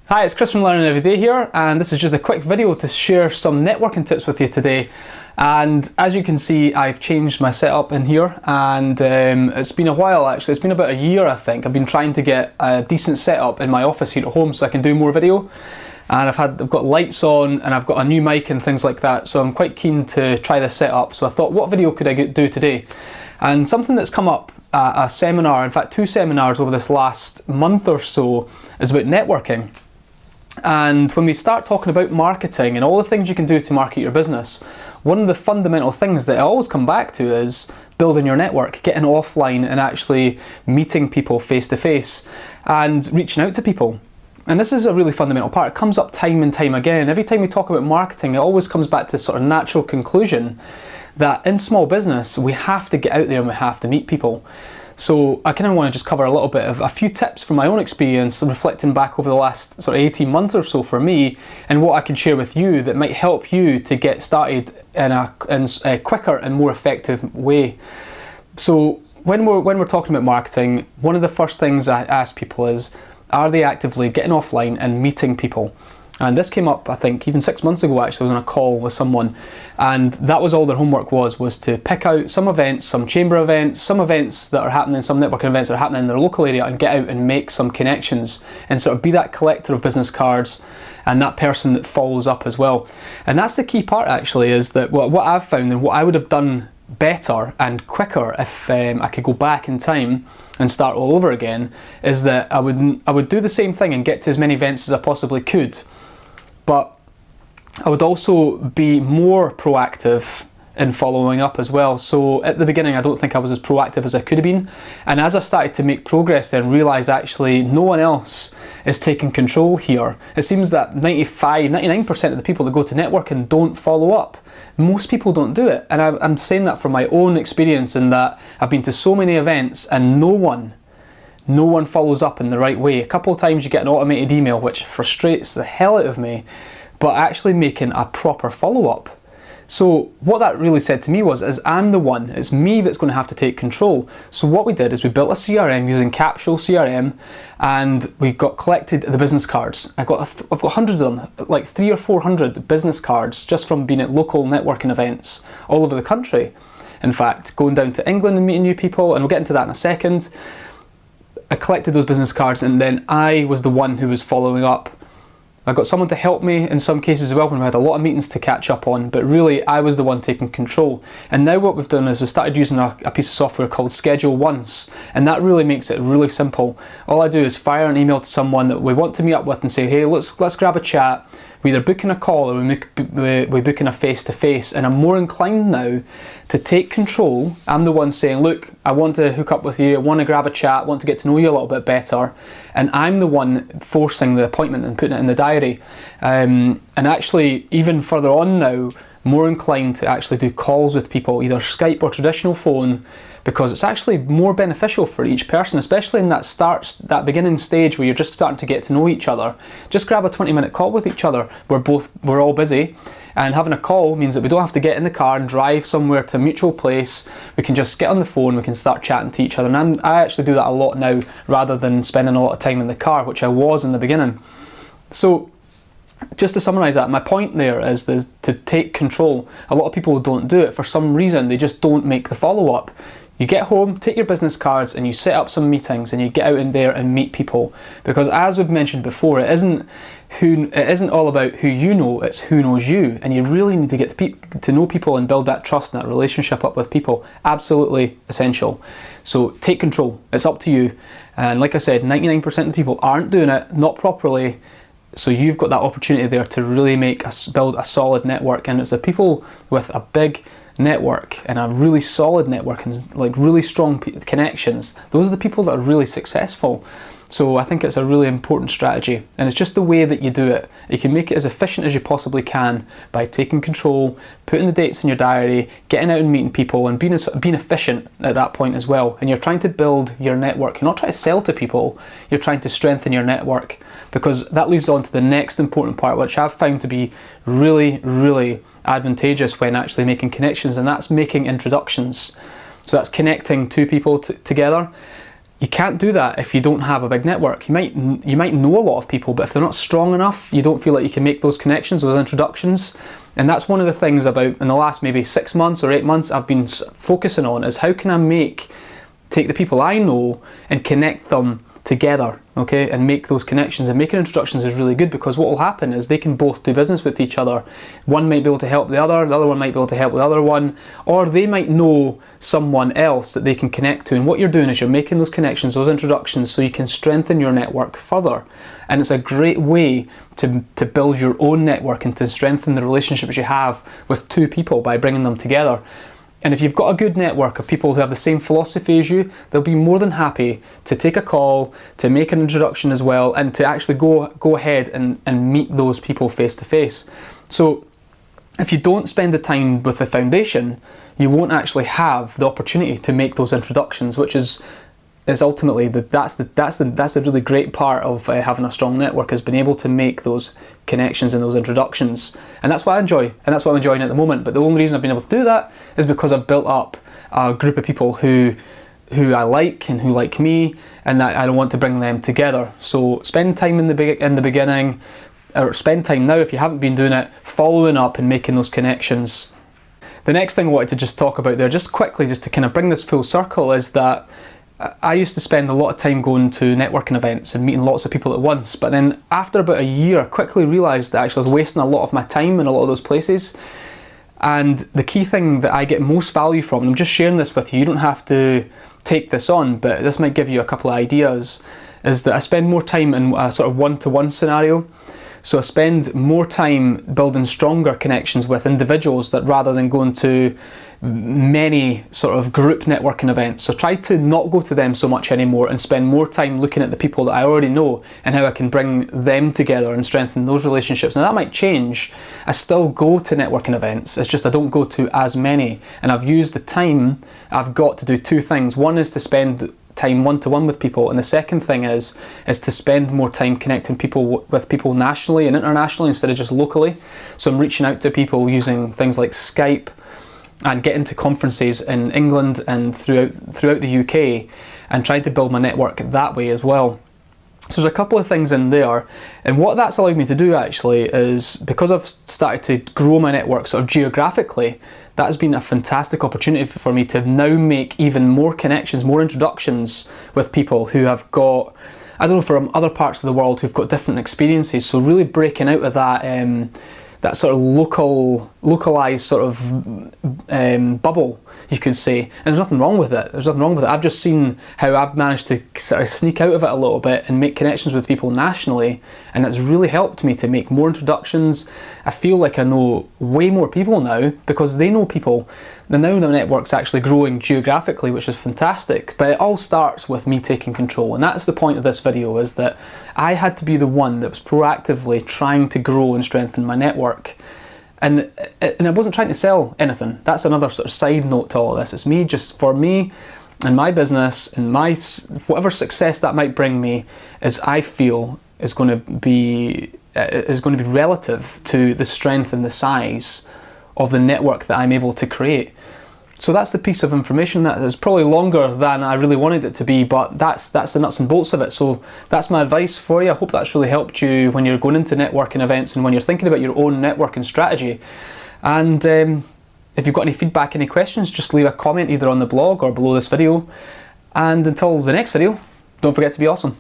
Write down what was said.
Hi, it's Chris from Learning Everyday here, and this is just a quick video to share some networking tips with you today. And as you can see, I've changed my setup in here, and it's been a while actually. It's been about a year, I think. I've been trying to get a decent setup in my office here at home so I can do more video. And I've got lights on, and I've got a new mic and things like that, so I'm quite keen to try this setup. So I thought, what video could I do today? And something that's come up at a seminar, in fact 2 seminars over this last month or so, is about networking. And when we start talking about marketing and all the things you can do to market your business, one of the fundamental things that I always come back to is building your network, getting offline and actually meeting people face to face and reaching out to people. And this is a really fundamental part. It comes up time and time again. Every time we talk about marketing, it always comes back to this sort of natural conclusion that in small business, we have to get out there and we have to meet people. So I kind of want to just cover a little bit of a few tips from my own experience, reflecting back over the last sort of 18 months or so for me, and what I can share with you that might help you to get started in a quicker and more effective way. So when we're talking about marketing, one of the first things I ask people is, are they actively getting offline and meeting people? And this came up, I think, even 6 months ago actually. I was on a call with someone, and that was all their homework was to pick out some events, some chamber events, some events that are happening, some networking events that are happening in their local area, and get out and make some connections and sort of be that collector of business cards and that person that follows up as well. And that's the key part actually, is that what I've found and what I would have done better and quicker if I could go back in time and start all over again, is that I would do the same thing and get to as many events as I possibly could. But I would also be more proactive in following up as well. So at the beginning, I don't think I was as proactive as I could have been. And as I started to make progress and realise actually no one else is taking control here, it seems that 99% of the people that go to networking don't follow up. Most people don't do it. And I'm saying that from my own experience, in that I've been to so many events and no one follows up in the right way. A couple of times you get an automated email, which frustrates the hell out of me, but actually making a proper follow-up. So what that really said to me was, I'm the one, it's me that's going to have to take control. So what we did is we built a CRM using Capsule CRM, and we collected the business cards. I've got hundreds of them, like 300 or 400 business cards just from being at local networking events all over the country. In fact, going down to England and meeting new people, and we'll get into that in a second. I collected those business cards, and then I was the one who was following up. I got someone to help me in some cases as well when we had a lot of meetings to catch up on, but really I was the one taking control. And now what we've done is we've started using a piece of software called Schedule Once, and that really makes it really simple. All I do is fire an email to someone that we want to meet up with and say, hey, let's grab a chat. We either book in a call or we book in a face-to-face, and I'm more inclined now to take control. I'm the one saying, look, I want to hook up with you, I want to grab a chat, I want to get to know you a little bit better, and I'm the one forcing the appointment and putting it in the diary. And actually, even further on now, more inclined to actually do calls with people, either Skype or traditional phone, because it's actually more beneficial for each person, especially in that beginning stage where you're just starting to get to know each other. Just grab a 20-minute call with each other. We're all busy, and having a call means that we don't have to get in the car and drive somewhere to a mutual place. We can just get on the phone, we can start chatting to each other. And I actually do that a lot now, rather than spending a lot of time in the car, which I was in the beginning. So just to summarise that, my point there is to take control. A lot of people don't do it for some reason. They just don't make the follow-up. You get home, take your business cards, and you set up some meetings, and you get out in there and meet people. Because as we've mentioned before, it isn't all about who you know, it's who knows you. And you really need to get to know people and build that trust and that relationship up with people. Absolutely essential. So take control, it's up to you. And like I said, 99% of the people aren't doing it, not properly. So you've got that opportunity there to really build a solid network. And it's the people with a big network and a really solid network and like really strong connections, those are the people that are really successful. So I think it's a really important strategy, and it's just the way that you do it. You can make it as efficient as you possibly can by taking control, putting the dates in your diary, getting out and meeting people, and being efficient at that point as well. And you're trying to build your network. You're not trying to sell to people, you're trying to strengthen your network, because that leads on to the next important part, which I've found to be really, really advantageous when actually making connections, and that's making introductions. So that's connecting two people together. you can't do that if you don't have a big network. You might know a lot of people, but if they're not strong enough, you don't feel like you can make those connections, those introductions. And that's one of the things about, in the last maybe 6 months or 8 months, I've been focusing on, is how can I take the people I know and connect them together, okay, and make those connections. And making introductions is really good, because what will happen is they can both do business with each other. One might be able to help the other one might be able to help the other one, or they might know someone else that they can connect to. And what you're doing is you're making those connections, those introductions, so you can strengthen your network further. And it's a great way to build your own network and to strengthen the relationships you have with two people by bringing them together. And if you've got a good network of people who have the same philosophy as you, they'll be more than happy to take a call, to make an introduction as well, and to actually go ahead and meet those people face to face. So if you don't spend the time with the foundation, you won't actually have the opportunity to make those introductions, which is ultimately that's the really great part of having a strong network, is being able to make those connections and those introductions. And that's what I enjoy, and that's what I'm enjoying at the moment. But the only reason I've been able to do that is because I've built up a group of people who I like and who like me, and that I want to bring them together. So spend time in the beginning, or spend time now if you haven't been doing it, following up and making those connections. The next thing I wanted to just talk about there, just quickly, just to kind of bring this full circle, is that I used to spend a lot of time going to networking events and meeting lots of people at once, but then after about a year, I quickly realised that actually I was wasting a lot of my time in a lot of those places. And the key thing that I get most value from, and I'm just sharing this with you, you don't have to take this on, but this might give you a couple of ideas, is that I spend more time in a sort of one-to-one scenario. So I spend more time building stronger connections with individuals, that rather than going to many sort of group networking events. So try to not go to them so much anymore and spend more time looking at the people that I already know and how I can bring them together and strengthen those relationships. Now that might change. I still go to networking events, it's just I don't go to as many, and I've used the time I've got to do two things. One is to spend time one-to-one with people, and the second thing is to spend more time connecting with people nationally and internationally instead of just locally. So I'm reaching out to people using things like Skype, and getting to conferences in England and throughout the UK, and trying to build my network that way as well. So there's a couple of things in there, and what that's allowed me to do actually is, because I've started to grow my network sort of geographically, that has been a fantastic opportunity for me to now make even more connections, more introductions with people who have got, I don't know, from other parts of the world who've got different experiences. So really breaking out of that sort of localized sort of bubble, you could say. And there's nothing wrong with it. I've just seen how I've managed to sort of sneak out of it a little bit and make connections with people nationally, and it's really helped me to make more introductions. I feel like I know way more people now because they know people. And now the network's actually growing geographically, which is fantastic. But it all starts with me taking control, and that's the point of this video, is that I had to be the one that was proactively trying to grow and strengthen my network. And I wasn't trying to sell anything. That's another sort of side note to all of this. It's me, just for me and my business and my whatever success that might bring me, is I feel is going to be relative to the strength and the size of the network that I'm able to create. So that's the piece of information that is probably longer than I really wanted it to be, but that's the nuts and bolts of it. So that's my advice for you. I hope that's really helped you when you're going into networking events and when you're thinking about your own networking strategy. And if you've got any feedback, any questions, just leave a comment either on the blog or below this video. And until the next video, don't forget to be awesome.